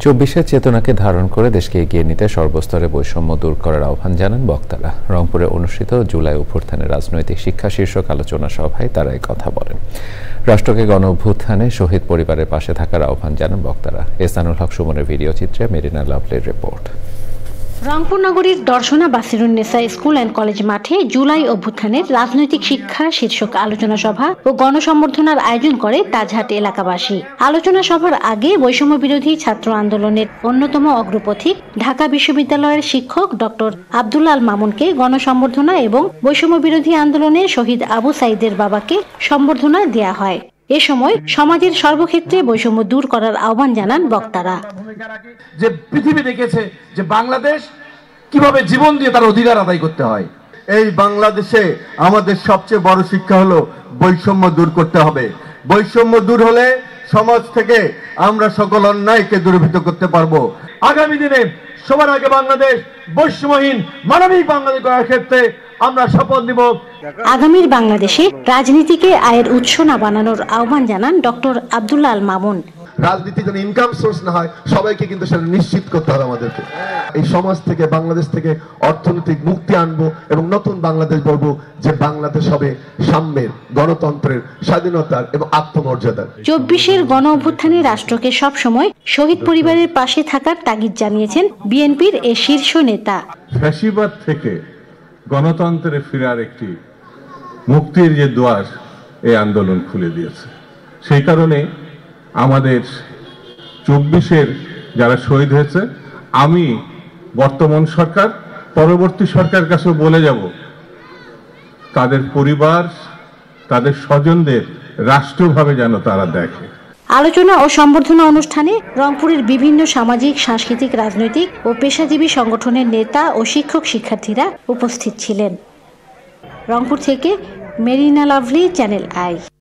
২৪-এর চেতনাকে ধারণ করে দেশকে এগিয়ে নিতে সর্বস্তরে বৈষম্য দূর করার আহ্বান জানান বক্তারা। রংপুরে অনুষ্ঠিত জুলাই অভ্যুত্থানের রাজনৈতিক শিক্ষা শীর্ষক আলোচনা সভায় তারা এই কথা বলেন। রাষ্ট্রকে গণ অভ্যুত্থানে শহীদ পরিবারের পাশে থাকার আহ্বান জানান বক্তারা। এহসানুল হক সুমনের ভিডিও চিত্রে মেরিনা লাভলির রিপোর্ট। রংপুর নগরীর দর্শনা বাসিরুন্নেসা স্কুল অ্যান্ড কলেজ মাঠে জুলাই অভ্যুত্থানের রাজনৈতিক শিক্ষা শীর্ষক আলোচনা সভা ও গণসম্বর্ধনার আয়োজন করে তাজহাট এলাকাবাসী। আলোচনা সভার আগে বৈষম্য বিরোধী ছাত্র আন্দোলনের অন্যতম অগ্রপথিক ঢাকা বিশ্ববিদ্যালয়ের শিক্ষক ডক্টর আব্দুল আল মামুনকে গণসম্বর্ধনা এবং বৈষম্য বিরোধী আন্দোলনে শহীদ আবু সাইদের বাবাকে সম্বর্ধনা দেয়া হয়। এ সময় সমাজের সর্বক্ষেত্রে বৈষম্য দূর করার আহ্বান জানান বক্তারা। যে পৃথিবী দেখেছে যে বাংলাদেশ কিভাবে জীবন দিয়ে তার অধিকার আদায় করতে হয়। এই বাংলাদেশে আমাদের সবচেয়ে বড় শিক্ষা হলো বৈষম্য দূর করতে হবে। বৈষম্য দূর হলে সমাজ থেকে আমরা সকল অন্যায়কে দূরীভূত করতে পারবো। আগামী দিনে সবার আগে বাংলাদেশ বৈষম্যহীন মানবিক বাংলাদেশ গড়ার ক্ষেত্রে আমরা শপথ নিব। আগামীর বাংলাদেশে রাজনীতিকে আয়ের উৎস না বানানোর আহ্বান জানান ডক্টর আব্দুল আল মামুন। রাজনীতি যেন ইনকাম সোর্স না হয়, সবাইকে কিন্তু সেটা নিশ্চিত করতে হবে আমাদেরকে। এই সমাজ থেকে বাংলাদেশ থেকে অর্থনৈতিক মুক্তি আনবো এবং নতুন বাংলাদেশ গড়বো, যে বাংলাদেশ হবে সাম্যের, গণতন্ত্রের, স্বাধীনতার এবং আত্মমর্যাদার। ২৪-এর গণ অভ্যুত্থানে রাষ্ট্রকে সবসময় শহীদ পরিবারের পাশে থাকার তাগিদ জানিয়েছেন বিএনপির এই শীর্ষ নেতা। ফ্যাসিবাদ থেকে গণতন্ত্রে ফেরার একটি মুক্তির যে দুয়ার এই আন্দোলন খুলে দিয়েছে। সেই কারণে আমাদের ২৪-এর যারা শহীদ হয়েছে, আমি বর্তমান সরকার পরবর্তী সরকার কাছে বলে যাব, তাদের পরিবার, তাদের স্বজনদের রাষ্ট্রভাবে যেন তারা দেখে। আলোচনা ও সম্বর্ধনা অনুষ্ঠানে রংপুরের বিভিন্ন সামাজিক, সাংস্কৃতিক, রাজনৈতিক ও পেশাজীবী সংগঠনের নেতা ও শিক্ষক শিক্ষার্থীরা উপস্থিত ছিলেন। রংপুর থেকে মেরিনা লাভলি, চ্যানেল আই।